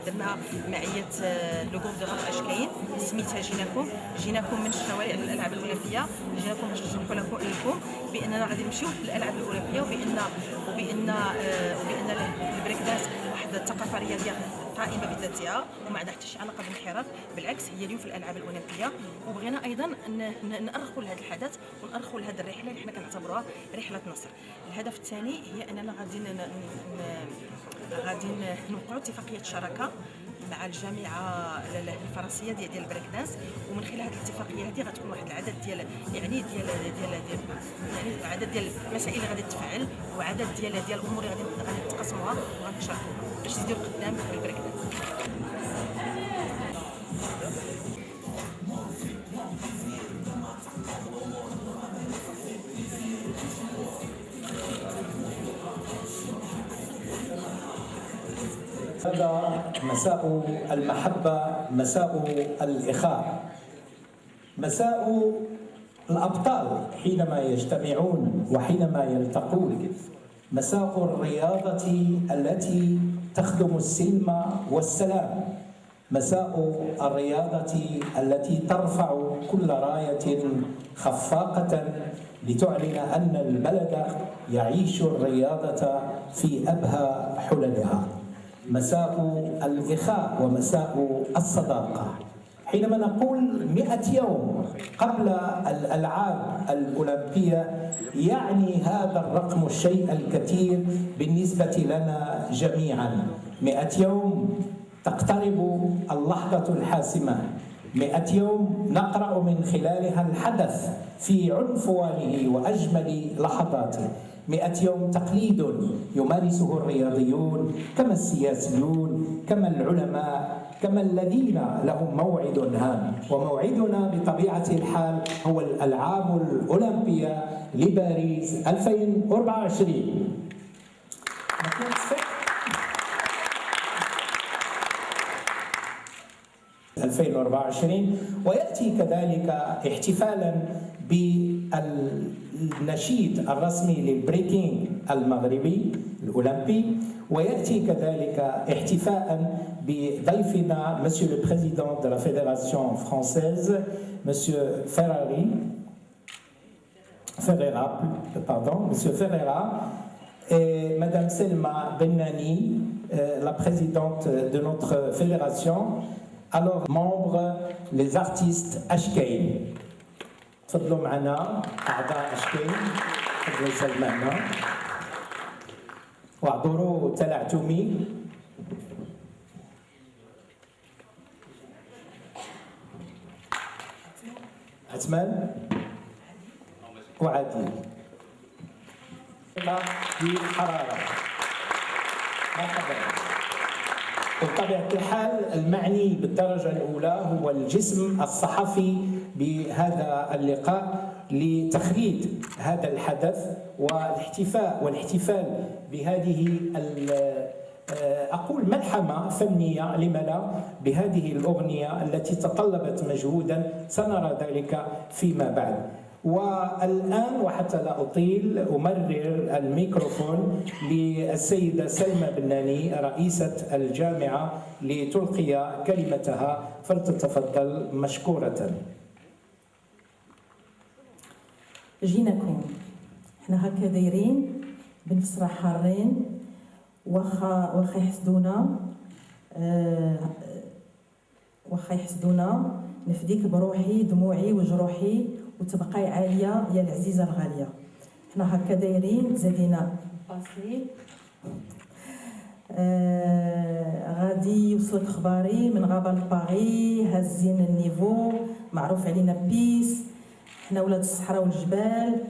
درنا معيه لو غروب دو غاب اشكاين سميتها جيناكم من الشوارع للالعاب الاولمبيه، جيناكم باش نشرحوا لكم باننا غادي نمشيو للالعاب الاولمبيه، وبان البريك دانس واحد الثقافه رياضيه قائمه بذاتها وما عندها حتى شي علاقه بالانحراف، بالعكس هي اليوم في الالعاب الاولمبيه. وبغينا ايضا نأرخوا لهذا الحدث ونأرخوا لهذه الرحله اللي حنا كنعتبروها رحله نصر. الهدف الثاني هي اننا غادي نوقعوا اتفاقيه شراكه مع الجامعه الفرنسيه ديال البريك دانس، ومن خلال هذه الاتفاقيه هذه غتكون واحد العدد ديال عدد ديال المسائل اللي غادي تتفعل، وعدد ديال الامور اللي غادي نتقاسموها وغنشاركوها باش نزيدوا القدام في البريك دانس. هذا مساء المحبة، مساء الإخاء، مساء الأبطال حينما يجتمعون وحينما يلتقون، مساء الرياضة التي تخدم السلم والسلام، مساء الرياضة التي ترفع كل راية خفاقة لتعلن أن البلد يعيش الرياضة في أبهى حللها، مساء الإخاء ومساء الصداقة. حينما نقول 100 يوم قبل الألعاب الأولمبية يعني هذا الرقم الشيء الكثير بالنسبة لنا جميعا. 100 يوم تقترب اللحظة الحاسمة، 100 يوم نقرأ من خلالها الحدث في عنفوانه وأجمل لحظاته، 100 يوم تقليد يمارسه الرياضيون كما السياسيون كما العلماء كما الذين لهم موعد هام، وموعدنا بطبيعة الحال هو الألعاب الأولمبية لباريس 2024. ويأتي كذلك احتفالا بالنشيد الرسمي للبريكينج المغربي الأولمبي، ويأتي كذلك احتفاء بضيفنا Monsieur le Président de la Fédération française, Monsieur Monsieur Ferreira et Madame Selma Bennani, la présidente de notre fédération. Alors, membres, les artistes أشكاين، تفضلوا معنا أعضاء أشكاين، تفضلوا يسال معنا واعذروا تلعثمي. عثمان وعادل بحرارة. مرحبا. بطبيعة الحال المعني بالدرجة الأولى هو الجسم الصحفي بهذا اللقاء لتخليد هذا الحدث والاحتفال بهذه أقول ملحمة فنية لم لا بهذه الأغنية التي تطلبت مجهودا سنرى ذلك فيما بعد. والآن وحتى لا أطيل أمرر الميكروفون للسيدة سلمى بناني رئيسة الجامعة لتلقي كلمتها، فلتتفضل مشكورة. جيناكم احنا هكا دايرين بنفس راه حارين واخا يحسدونا نفديك بروحي دموعي وجروحي وتبقاي عاليه يا العزيزه الغاليه. حنا هكا دايرين زادينا باسي غادي يوصلك خباري من غابه لباري، هازين النيفو معروف علينا بيس، حنا ولاد الصحراء والجبال،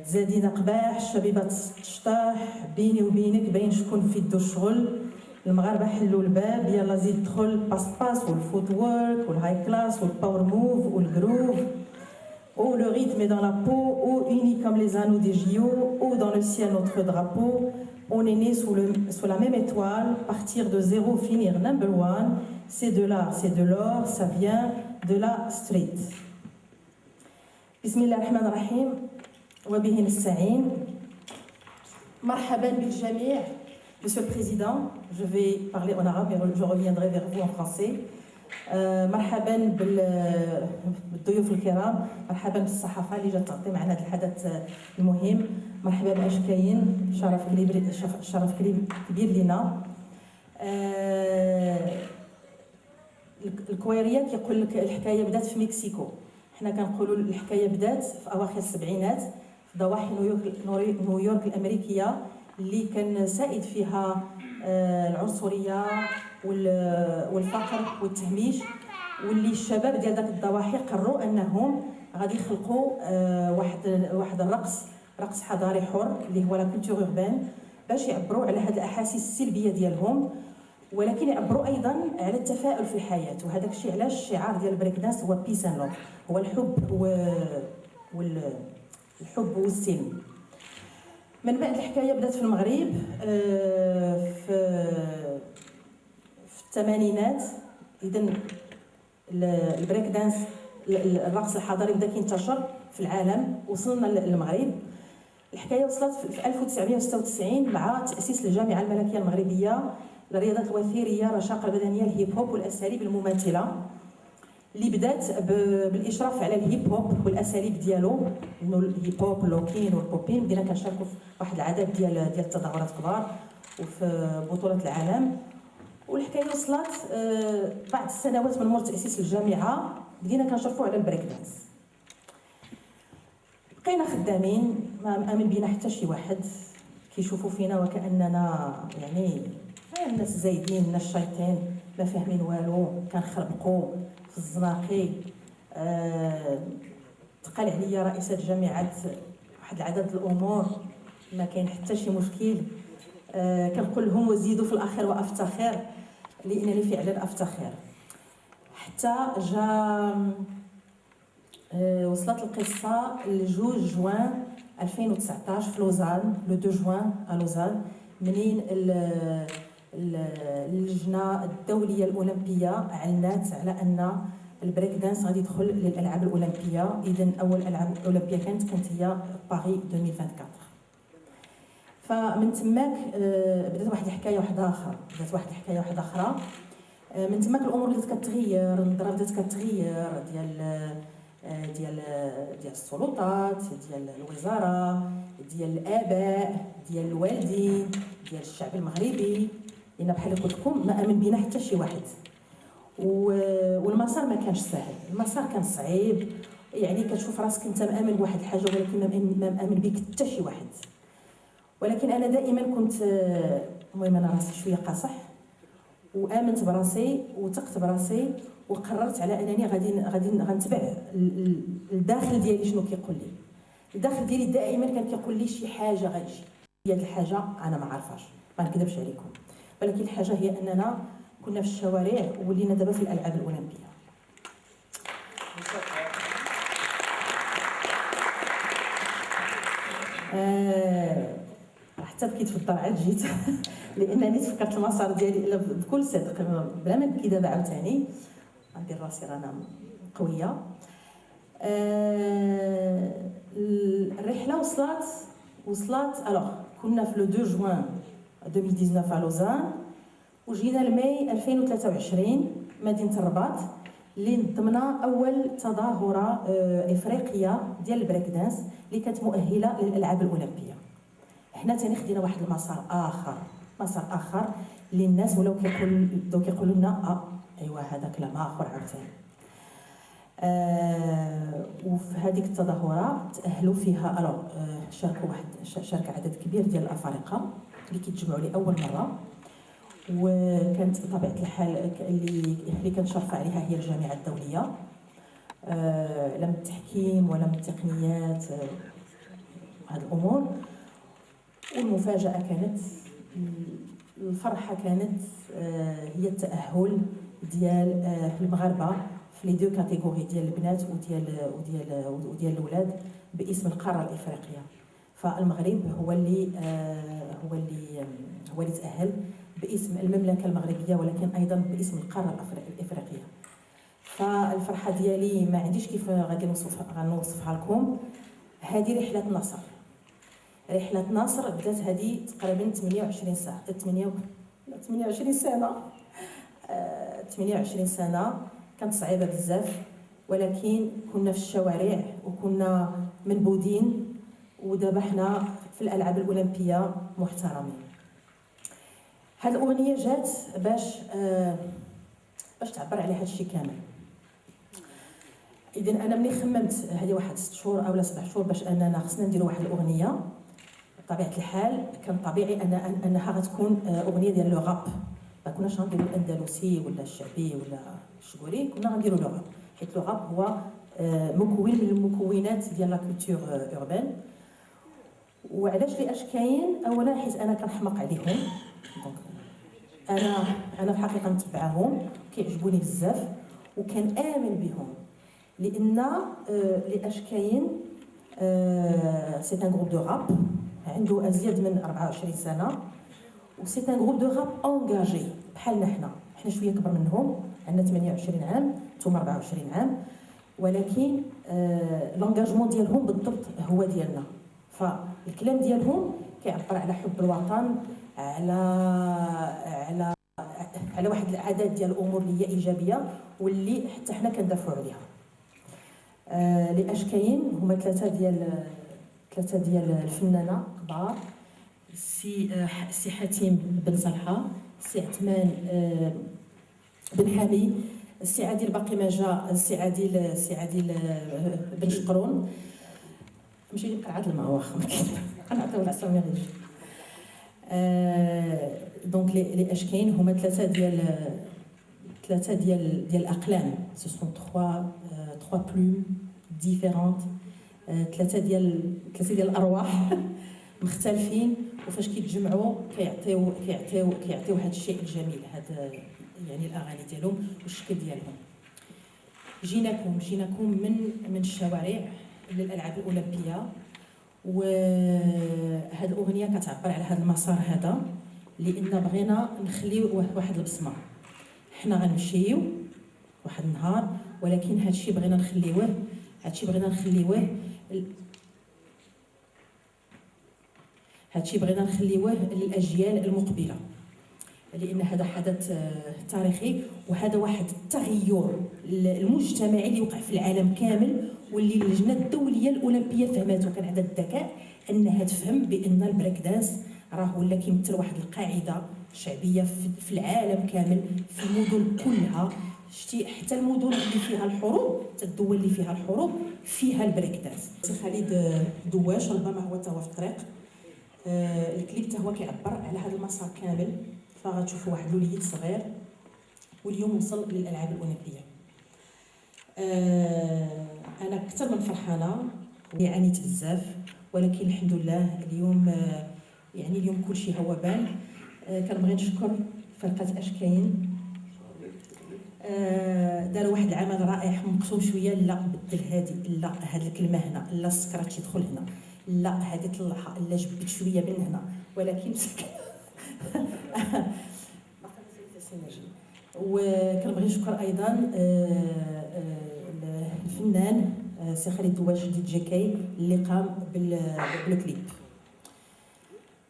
تزادينا قباح الشبيبه تشطاح بيني وبينك باين شكون في يدو الشغل. المغاربه حلوا الباب يلا زيد دخل باس والفوت وورك والهاي كلاس والباور موف والجروف ou le rythme est dans la peau, ou unis comme les anneaux des JO, ou dans le ciel notre drapeau. On est né sous la même étoile, partir de zéro, finir number one. C'est de l'art, c'est de l'or, ça vient de la street. Bismillah ar-Rahman ar-Rahim, wa bihi nasta'in. مرحبا بالجميع. Monsieur le Président, je vais parler en arabe et je reviendrai vers vous en français. مرحبا بالضيوف الكرام، مرحبا بالصحافه اللي جات تعطي معنا هذا الحدث المهم، مرحبا باشكاين، شرف كبير لنا. الكويريه كيقول لك الحكايه بدات في مكسيكو، حنا كنقولوا الحكايه بدات في اواخر السبعينات في ضواحي نيويورك الامريكيه اللي كان سائد فيها العنصريه والفقر والتهميش، واللي الشباب ديال داك الضواحي قرروا انهم غادي يخلقوا واحد رقص حضاري حر اللي هو لا كولتور اوربان، باش يعبروا على هذه الاحاسيس السلبيه ديالهم، ولكن يعبروا ايضا على التفاؤل في الحياه. وهذاك الشيء علاش الشعار ديال البريك دانس هو بيس اند لوف، هو الحب والسلم. من بعد الحكايه بدات في المغرب في الثمانينات. اذا البريك دانس الرقص الحضاري بدا كينتشر في العالم، وصلنا للمغرب. الحكايه وصلت في 1996 مع تاسيس الجامعه الملكيه المغربيه للرياضات الوثيريه، الرشاقه البدنيه، الهيب هوب والاساليب المماثله، اللي بدات بالاشراف على الهيب هوب والاساليب ديالو، انه الهيب هوب لوكين والبوبين. بدينا كنشاركوا في واحد العدد ديال التظاهرات كبار وفي بطولات العالم. والحكايه وصلت بعد السنوات من مور تاسيس الجامعه بدينا كنشرفوا على البريك دانس. بقينا خدامين، ما امن بينا حتى شي واحد، كيشوفوا فينا وكاننا يعني الناس زايدين، الناس شايطين، ما فاهمين والو، كنخربقوا في الزناقي. تقال عليا رئيسة جامعة واحد العدد الامور، ما كاين حتى شي مشكل. كنقول لهم وزيدوا في الاخير وافتخر، لانني فعلا افتخر. حتى جا وصلت القصه ل 2 جوان 2019 في لوزان، لو 2 جوان على لوزان، منين اللجنه الدوليه الاولمبيه اعلنت على ان البريك دانس غادي يدخل للالعاب الاولمبيه. اذا اول العاب اولمبيه كانت هي باريس 2024. فمن تماك بدات واحد الحكايه واحده اخرى. من تماك الامور بدات كتغير، النظره بدات كتغير ديال السلطات، ديال الوزاره، ديال الاباء، ديال الوالدين، ديال الشعب المغربي. لان بحال قلت لكم ما امن بينا حتى شي واحد، والمسار ما كانش سهل، المسار كان صعيب. يعني كتشوف راسك انت مامن بواحد الحاجه ولكن ما مامن بك حتى شي واحد. ولكن انا دائما كنت المهم انا راسي شويه قاصح، وامنت براسي وثقت براسي، وقررت على انني غادي غنتبع الداخل ديالي. شنو كيقول لي الداخل ديالي؟ دائما كان كيقول لي شي حاجه غتجي. هي هذه الحاجه انا ما عارفاش، ما نكذبش عليكم، ولكن الحاجه هي اننا كنا في الشوارع ولينا دابا في الالعاب الاولمبيه. حتى بكيت في الدار عاد جيت لانني تفكرت المسار ديالي بكل صدق، بلا ما نبكي دابا عاوتاني، غندير راسي رانا قويه. الرحله وصلت الوغ كنا في لو 2 جوان 2019 على لوزان، وجينا لماي 2023 مدينه الرباط اللي نظمنا اول تظاهره افريقيه ديال البريك دانس اللي كانت مؤهله للالعاب الاولمبيه. حنا ثاني خدينا واحد المسار اخر اللي الناس ولاو كيقولوا لنا ايوا هذا كلام اخر عاوتاني. وفي هذيك التظاهره تاهلوا فيها شارك عدد كبير ديال الافارقه اللي كيتجمعوا لاول مره، وكانت بطبيعه الحال اللي كانت شارفه عليها هي الجامعه الدوليه، لا من التحكيم ولا من التقنيات هذه الامور. والمفاجاه كانت، الفرحه كانت هي التاهل ديال المغاربه في لي دو كاتيجوري ديال البنات وديال الاولاد باسم القاره الافريقيه. فالمغرب هو اللي تاهل باسم المملكه المغربيه، ولكن ايضا باسم القاره الافريقيه. فالفرحه ديالي ما عنديش كيف غادي نوصفها لكم. هذه رحله نصر، رحله ناصر بدات هذه تقريبا 28 ساعه 28 سنه 28 سنه كانت صعيبه بزاف، ولكن كنا في الشوارع وكنا منبودين، ودابا حنا في الالعاب الاولمبيه محترمين. هذه الاغنيه جات باش تعبر على هذا الشيء كامل. اذا انا ملي خممت هذه واحد 6 شهور او 7 شهور باش اننا خصنا نديروا واحد الاغنيه، بطبيعه الحال كان طبيعي انها غتكون اغنيه ديال لو راب. ما كناش غنديروا الاندلسي ولا الشعبي ولا الشغوري، كنا غنديروا لو راب، حيت لو راب هو مكون من المكونات ديال لا كولتور اوربان. وعلاش ليش كاين؟ اولا حيت انا كنحماق عليهم، دونك انا في الحقيقه نتبعهم، كيعجبوني بزاف وكنآمن بهم، لان ليش كاين سي ان جروب دو راب عنده ازيد من 24 سنه، وسي ان جروب دو راب انجاجي بحالنا حنا شويه كبر منهم، عندنا 28 عام ثم 24 عام، ولكن لونجاجمون ديالهم بالضبط هو ديالنا. فالكلام ديالهم كيعبر على حب الوطن، على واحد العدد ديال الامور اللي هي ايجابيه واللي حتى حنا كندافعوا عليها. ليش كاين هما ثلاثه ديال الفنانه كبار، سي حاتم بن صالحه، سي عثمان بن حامي، السي عادل باقي ما جا، السي عادل بن شقرون، ماشي اللي بقى عاد الماء واخا كنعطيو الاسامي غير. دونك لي اش كاين هما ثلاثه ديال الاقلام، سو سون 3 بلوم ديفيرونت، ثلاثه ديال الارواح مختلفين، وفاش كيتجمعوا كيعطيو هذا الشيء الجميل، هذا يعني الاغاني ديالهم والشكل ديالهم. جيناكم من الشوارع للالعاب الاولمبيه، وهذه الاغنيه كتعبر على هذا المسار هذا، لان بغينا نخليو واحد البصمه. حنا غنمشيو واحد النهار، ولكن هذا الشيء بغينا نخليوه للاجيال المقبله، لان هذا حدث تاريخي، وهذا واحد التغير المجتمعي اللي وقع في العالم كامل، واللي اللجنه الدوليه الاولمبيه فهمته، كان عندها الذكاء انها تفهم بان البريك دانس راه ولا كيمثل واحد القاعده شعبيه في العالم كامل، في المدن كلها. شتي حتى المدن اللي فيها الحروب، حتى الدول اللي فيها الحروب فيها البريك دانس. سي خالد دواش ربما هو تا هو في الطريق. الكليب تا هو كيعبر على هذا المسار كامل، فغتشوفوا واحد الوليد صغير واليوم وصل للالعاب الاولمبيه. انا اكثر من فرحانه، عانيت بزاف، ولكن الحمد لله اليوم يعني اليوم كلشي هو بان. كنبغي نشكر فرقه اش كاين، داروا واحد العمل رائع، مقسوم شويه، لا بدل لا هاد الكلمه هنا، لا السكرات يدخل هنا، لا هذه طلعها، لا جبت شويه من هنا، ولكن وكنبغي نشكر ايضا الفنان سي خالد دواش دي جي كي اللي قام بالكليب.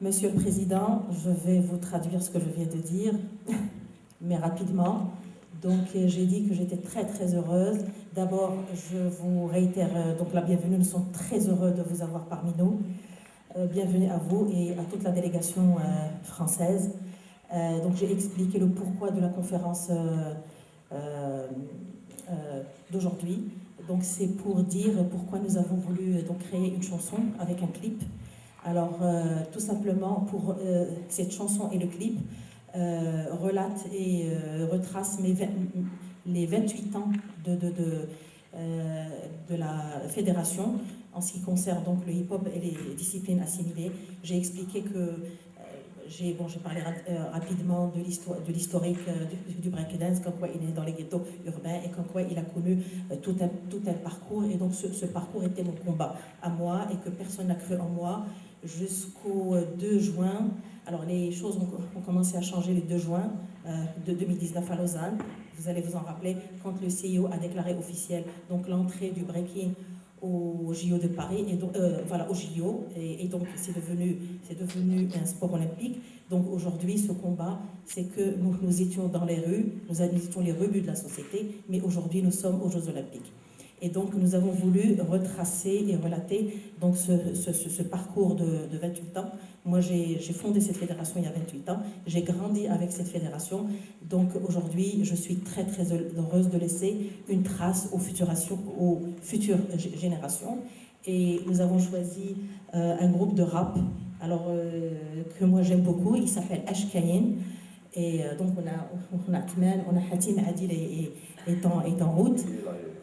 Monsieur le Président, je vais vous traduire ce que je viens de dire, mais rapidement. Donc j'ai dit que j'étais très très heureuse. D'abord, je vous réitère donc la bienvenue. Nous sommes très heureux de vous avoir parmi nous. Bienvenue à vous et à toute la délégation française. Donc j'ai expliqué le pourquoi de la conférence d'aujourd'hui. Donc c'est pour dire pourquoi nous avons voulu donc créer une chanson avec un clip. Alors tout simplement pour cette chanson et le clip relate et retrace les 28 ans de la fédération en ce qui concerne donc le hip-hop et les disciplines assimilées. J'ai expliqué que j'ai parlé rapidement de l'historique du breakdance, comme quoi il est dans les ghettos urbains et comme quoi il a connu tout un parcours. Et donc ce parcours était mon combat à moi et que personne n'a cru en moi jusqu'au 2 juin. Alors les choses ont commencé à changer le 2 juin de 2019 à Lausanne. Vous allez vous en rappeler, quand le CIO a déclaré officiel donc l'entrée du breaking au JO de Paris, et donc, voilà, au JO, et donc c'est devenu un sport olympique. Donc aujourd'hui, ce combat, c'est que nous étions dans les rues, nous étions les rebuts de la société, mais aujourd'hui, nous sommes aux Jeux olympiques. Et donc nous avons voulu retracer et relater donc ce parcours de 28 ans. Moi, j'ai fondé cette fédération il y a 28 ans, j'ai grandi avec cette fédération, donc aujourd'hui, je suis très très heureuse de laisser une trace aux futures générations. Et nous avons choisi un groupe de rap, alors que moi j'aime beaucoup, il s'appelle Ashkayin. Et donc on a Atman, on a Hatim, Adil est en route.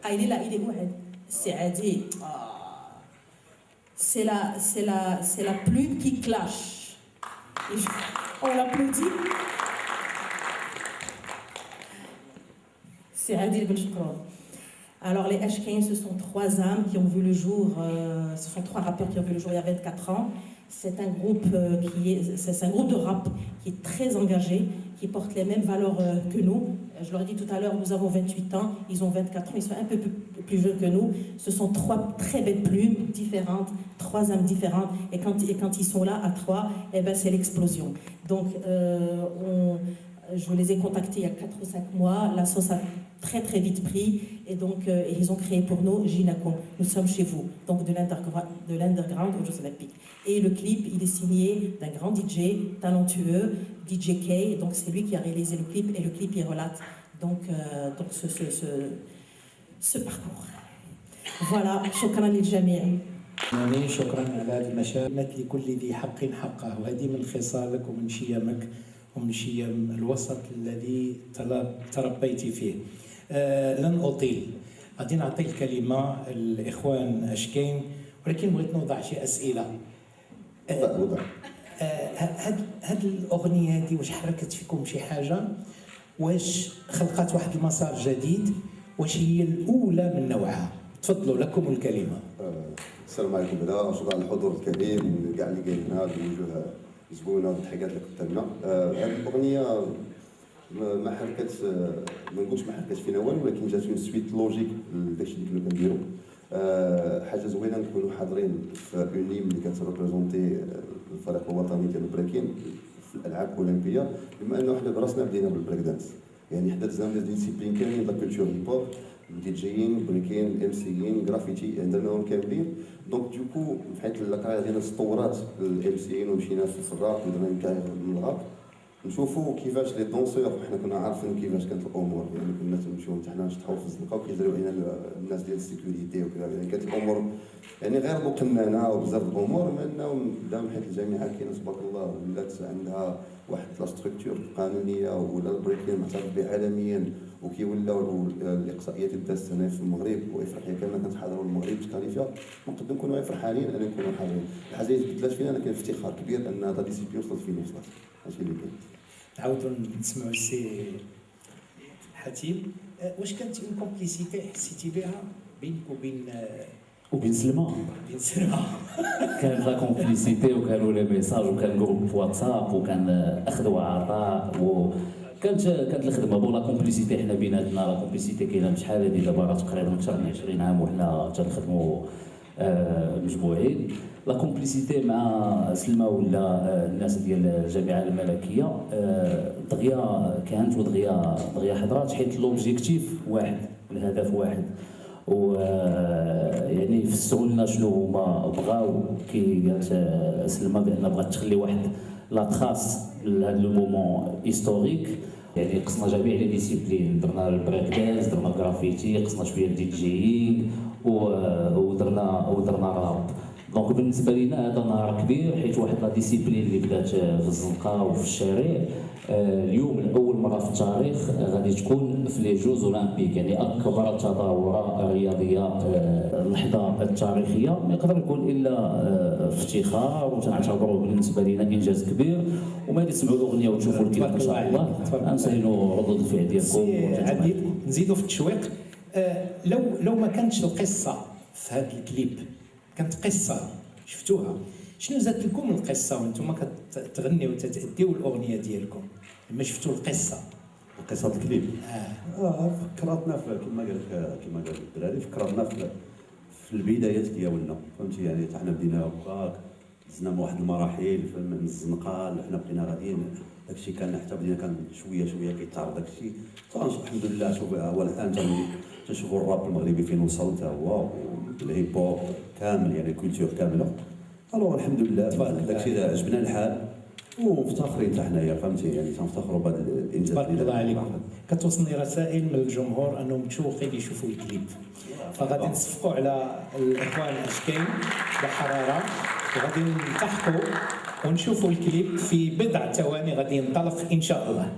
Ah, il est là, il est où? C'est Adil. C'est la plume qui clash. On l'applaudit. C'est Adil Ben Choukran. Alors les Ashkayin, ce sont 3 âmes qui ont vu le jour, ce sont 3 rappeurs qui ont vu le jour il y a 24 ans. C'est un groupe c'est un groupe de rap qui est très engagé, qui porte les mêmes valeurs que nous. Je leur ai dit tout à l'heure, nous avons 28 ans, ils ont 24 ans, ils sont un peu plus jeunes que nous. Ce sont 3 très belles plumes différentes, 3 âmes différentes. Et quand ils sont là à 3, eh ben, c'est l'explosion. Donc je les ai contactés il y a 4 ou 5 mois. La sauce a très très vite pris et donc ils ont créé pour nous Ginako. Nous sommes chez vous, donc de l'underground aux Jeux Olympiques. Et le clip, il est signé d'un grand DJ talentueux, DJ K. Donc c'est lui qui a réalisé le clip et le clip il relate donc ce parcours. Voilà, شكرا للجميع. شكرا على هذه المشاهد لكل ذي حق حقه، وهذه من خصالك ومن شيمك ومن شيم الوسط الذي تربيت فيه. لن أطيل، غادي نعطي الكلمة الإخوان أشكين، ولكن بغيت نوضع شي أسئلة. هاد الأغنية هادي واش حركت فيكم شي حاجة؟ واش خلقت واحد المسار جديد؟ واش هي الأولى من نوعها؟ تفضلوا لكم الكلمة. السلام عليكم بعدا، شكرا على الحضور الكريم من كاع اللي قايلينها بوجوه زبونه والتحيات اللي قدامنا. هذه الاغنيه ما حركتش، ما نقولش ما حركتش فينا والو، ولكن جات اون سويت لوجيك لداكشي اللي كنا كنديرو. حاجه زوينه نكونوا حاضرين في اون ليم اللي كتريبريزونتي الفريق الوطني ديال البريكين في الالعاب الاولمبيه، بما انه حنا براسنا بدينا بالبريك دانس، يعني حنا دزنا من ديسيبلين كاملين د كولتور هيب هوب، دي جيين، بريكين، ام سيين، جرافيتي، عندناهم كاملين. دونك دوكو بحيث الكارير ديالنا تطورات الام سيين ومشينا في الراب ودرنا كارير من الراب، نشوفوا كيفاش لي دونسور حنا كنا عارفين كيفاش كانت الامور، يعني كنا تمشيو حنا نشطحوا في الزنقه وكيجريو علينا الناس ديال السيكوريتي وكذا، يعني كانت الامور يعني غير مقننه وبزاف الامور، من انه دام حيت الجامعه كاينه تبارك الله ولات عندها واحد لا ستركتور قانونيه ولا البريكين معترف به عالميا، وكيولاو الاقصائيات الدازت هنا في المغرب وافريقيا كامله كنتحضروا المغرب تكاليفيا، نقدر نكونوا فرحانين ان نكونوا حاضرين. الحاجه اللي تبدلات فينا انا كان افتخار كبير ان هذا ديسيبلين وصلت فين وصلت، هادشي اللي كاين. نعاودوا نسمعوا السي حتيم. واش كانت اون كومبليسيتي حسيتي بها بينك وبين سلمى؟ بين سلمى كانت لا كومبليسيتي وكانوا لي ميساج وكان جروب في واتساب وكان اخذ وعطاء كانت الخدمه بون لا كومبليسيتي حنا بيناتنا. لا كومبليسيتي كاينه شحال هادي دابا راه تقريبا اكثر من 20 عام وحنا تنخدموا مجموعين. لا كومبليسيتي مع سلمى ولا الناس ديال الجامعه الملكيه دغيا كانت ودغيا حضرات، حيت لوبجيكتيف واحد، الهدف واحد، و يعني فسروا لنا شنو هما بغاو. كي قالت سلمى بان بغات تخلي واحد لا تراس لهذا لو مومون هيستوريك، يعني قصنا جميع لي ديسيبلين، درنا البريك دانس، درنا الجرافيتي، قصنا شويه دي جيين ودرنا راب. دونك بالنسبه لينا هذا نهار كبير، حيت واحد لا ديسيبلين اللي بدات في الزنقه وفي الشارع اليوم لاول مره في التاريخ غادي تكون في لي جوز اولمبيك، يعني اكبر تظاهره رياضيه اللحظه التاريخيه ما يقدر يكون الا افتخار، وتنعتبره بالنسبه لنا انجاز كبير. وما تسمعوا الاغنيه وتشوفوا الكليب ان شاء الله غنسالوا ردود الفعل ديالكم. عديد نزيدوا في التشويق. لو ما كانتش القصه في هذا الكليب، كانت قصه شفتوها، شنو زادت لكم القصه وانتم كتغنيو وتتاديو الاغنيه ديالكم لما شفتوا القصه؟ قصه الكليب فكرتنا كما قال الدراري، فكرتنا في البدايات ديالنا فهمتي. يعني حتى حنا بدينا هكاك، دزنا من واحد المراحل من الزنقه حنا بقينا غاديين، داكشي كان حتى بدينا كان شويه شويه كيتعرض داكشي. الحمد لله شوف هو الان تنشوفوا الراب المغربي فين وصل حتى هو، والهيب هوب كامل يعني كولتور كامله. الوغ الحمد لله داكشي عجبنا الحال ومفتخرين حتى حنايا فهمتي. يعني تنفتخروا بهذا الانجاز. تبارك الله عليكم. كتوصلني رسائل من الجمهور انهم متشوقين يشوفوا الكليب، فغادي نصفقوا على الاخوان اشكين بحراره وغادي نلتحقوا ونشوفوا الكليب في بضع ثواني غادي ينطلق ان شاء الله.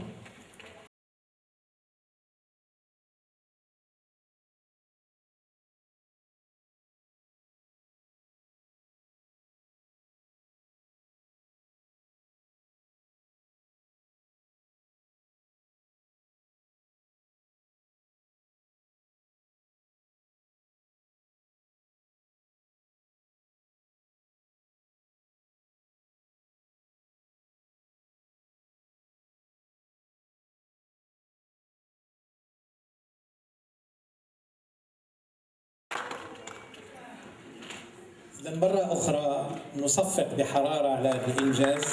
مرة أخرى نصفق بحرارة على هذا الإنجاز،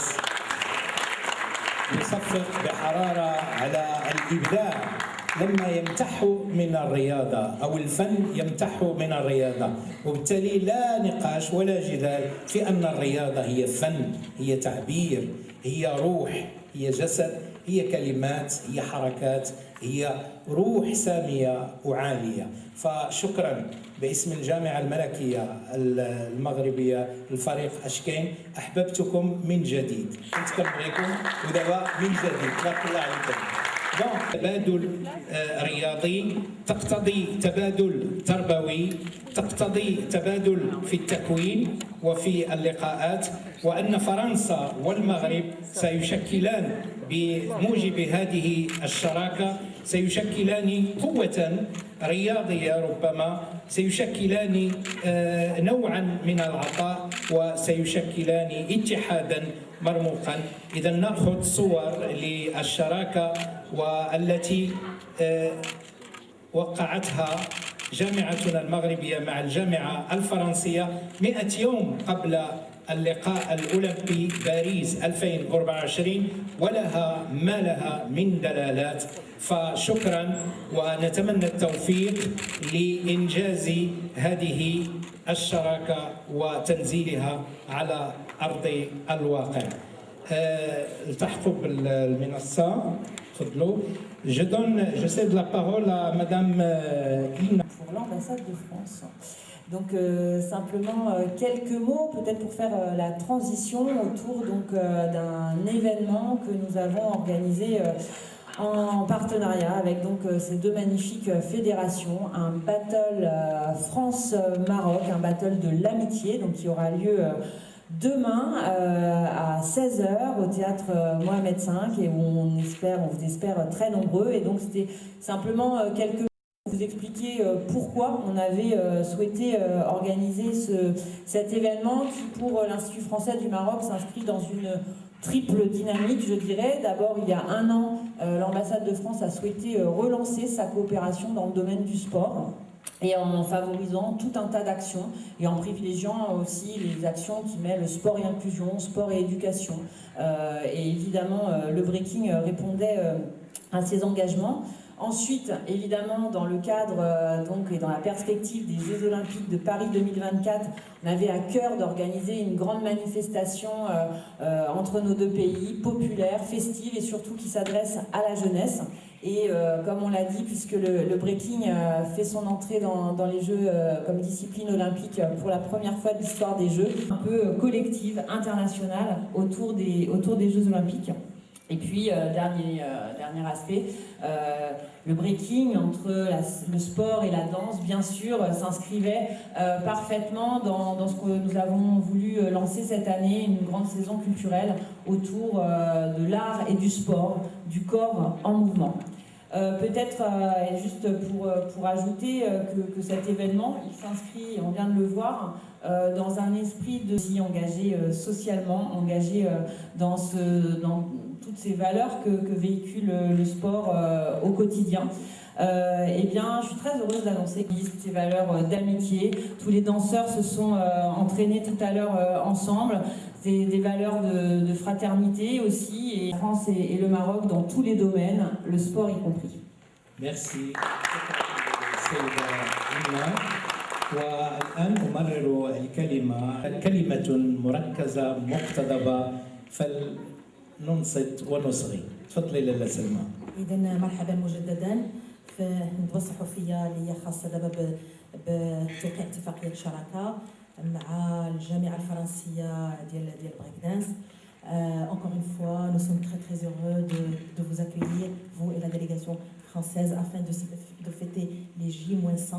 نصفق بحرارة على الإبداع لما يمتحوا من الرياضة أو الفن يمتحوا من الرياضة، وبالتالي لا نقاش ولا جدال في أن الرياضة هي فن، هي تعبير، هي روح، هي جسد، هي كلمات، هي حركات، هي روح سامية وعالية. فشكرا باسم الجامعة الملكية المغربية الفريق أشكين، أحببتكم من جديد، كنت كنبغيكم ودابا من جديد. بارك الله عليكم. تبادل رياضي تقتضي تبادل تربوي، تقتضي تبادل في التكوين وفي اللقاءات، وأن فرنسا والمغرب سيشكلان بموجب هذه الشراكة سيشكلان قوة رياضية، ربما سيشكلان نوعا من العطاء وسيشكلان اتحادا مرموقا. إذا نأخذ صور للشراكة والتي وقعتها جامعتنا المغربية مع الجامعة الفرنسية 100 يوم قبل اللقاء الأولمبي باريس 2024، ولها ما لها من دلالات. فشكرا ونتمنى التوفيق لإنجاز هذه الشراكة وتنزيلها على أرض الواقع. التحقوا بالمنصة، تفضلوا. Je cède la parole à Madame Ina. Pour l'ambassade de France. Donc simplement quelques mots peut-être pour faire la transition autour d'un événement que nous avons organisé en partenariat avec ces deux magnifiques fédérations, un battle France-Maroc, un battle de l'amitié qui aura lieu demain à 16h au théâtre Mohamed V, et où on vous espère très nombreux. Et donc c'était simplement quelques pour vous expliquer pourquoi on avait souhaité organiser cet événement qui, pour l'Institut français du Maroc, s'inscrit dans une triple dynamique, je dirais. D'abord, il y a un an, l'ambassade de France a souhaité relancer sa coopération dans le domaine du sport, et en favorisant tout un tas d'actions et en privilégiant aussi les actions qui mêlent sport et inclusion, sport et éducation. Et évidemment, le breaking répondait à ces engagements. Ensuite, évidemment, dans le cadre et dans la perspective des Jeux Olympiques de Paris 2024, on avait à cœur d'organiser une grande manifestation entre nos deux pays, populaire, festive et surtout qui s'adresse à la jeunesse. Et comme on l'a dit, puisque le breaking fait son entrée dans les Jeux comme discipline olympique pour la première fois de l'histoire des Jeux, un peu collective, internationale, autour des Jeux Olympiques. Et puis, dernier aspect, le breaking entre le sport et la danse, bien sûr, s'inscrivait parfaitement dans ce que nous avons voulu lancer cette année, une grande saison culturelle autour de l'art et du sport, du corps en mouvement. Peut-être, juste pour ajouter que cet événement, il s'inscrit, on vient de le voir, dans un esprit de s'y engager socialement, engagé dans toutes ces valeurs que véhicule le sport au quotidien. Eh bien, je suis très heureuse d'annoncer qu'il existe ces valeurs d'amitié. Tous les danseurs se sont entraînés tout à l'heure ensemble. C'est des valeurs de fraternité aussi, et la France et le Maroc dans tous les domaines, le sport y compris. Merci. السيدة إيمان. والآن أمرر الكلمة كلمة مركزة مقتضبة فلننصت ونصغي. تفضلي لاله سلمى. إذا مرحبا مجددا في الندوة الصحفية اللي هي خاصة دابا بتوقيع اتفاقية شراكة مع الجامعة الفرنسية ديال بريك دانس. Encore une fois, nous sommes très heureux de vous accueillir, vous et la délégation française, afin de fêter les J-100.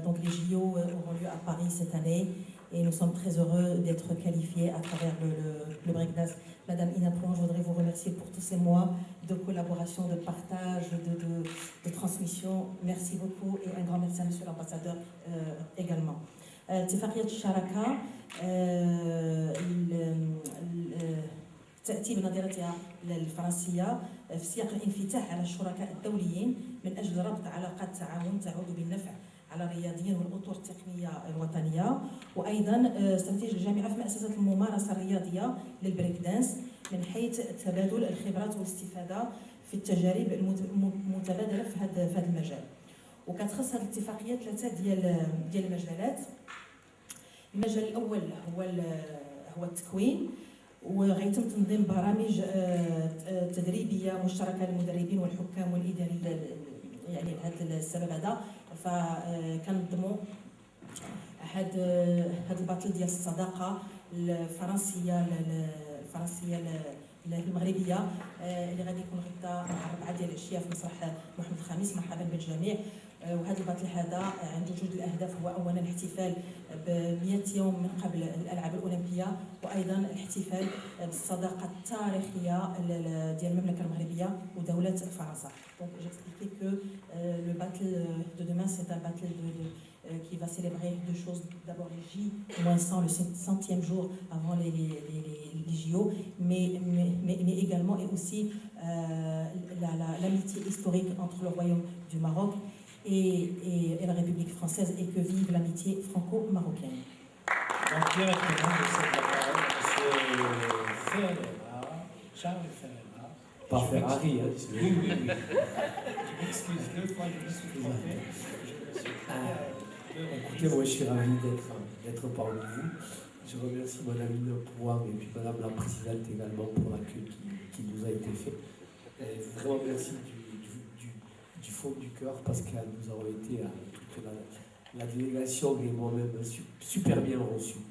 Donc les JO auront lieu à Paris cette année et nous sommes très heureux d'être qualifiés à travers le breakdance. Madame Ina Pouan, je voudrais vous remercier pour tous ces mois de collaboration, de partage, de transmission. Merci beaucoup et un grand merci à Monsieur l'ambassadeur également. اتفاقية الشراكة تأتي بنظيرتها الفرنسية في سياق الانفتاح على الشركاء الدوليين من أجل ربط علاقات تعاون تعود بالنفع على الرياضيين والأطر التقنية الوطنية. وأيضا استراتيجية الجامعة في مؤسسة الممارسة الرياضية للبريك دانس من حيث تبادل الخبرات والاستفادة في التجارب المتبادلة في هذا المجال. وكتخص هذه الاتفاقية ثلاثة ديال المجالات. المجال الأول هو التكوين، وغيتم تنظيم برامج تدريبية مشتركة للمدربين والحكام والإداريين. يعني لهذا السبب هذا فكنظموا هذا الباطل ديال الصداقة الفرنسية المغربيه اللي غادي يكون غدا مع 4 ديال العشيه في مسرح محمد الخامس. مرحبا بالجميع. وهذا الباطل هذا عنده جوج الاهداف، هو اولا الاحتفال ب 100 يوم من قبل الالعاب الاولمبيه، وايضا الاحتفال بالصداقه التاريخيه ديال المملكه المغربيه ودوله فرنسا. Donc j'expliquais que le battle de demain c'est un battle qui va célébrer deux choses. D'abord les J-100, le 100e jour avant les JO, mais également et aussi l'amitié historique entre le Royaume du Maroc et la République française, et que vive l'amitié franco-marocaine. Donc directement, je cède la parole à M. Ferreira, Charles Ferreira. Pas Ferrari, hein. Oui. Excuse, 2 fois je me suis trompé. Écoutez, moi je suis ravi d'être parmi vous. Je remercie Madame Ina Pouan et puis Madame la Présidente également pour l'accueil qui nous a été fait. Et vraiment merci du fond du cœur, parce que nous avons été toute la délégation et moi-même super bien reçus.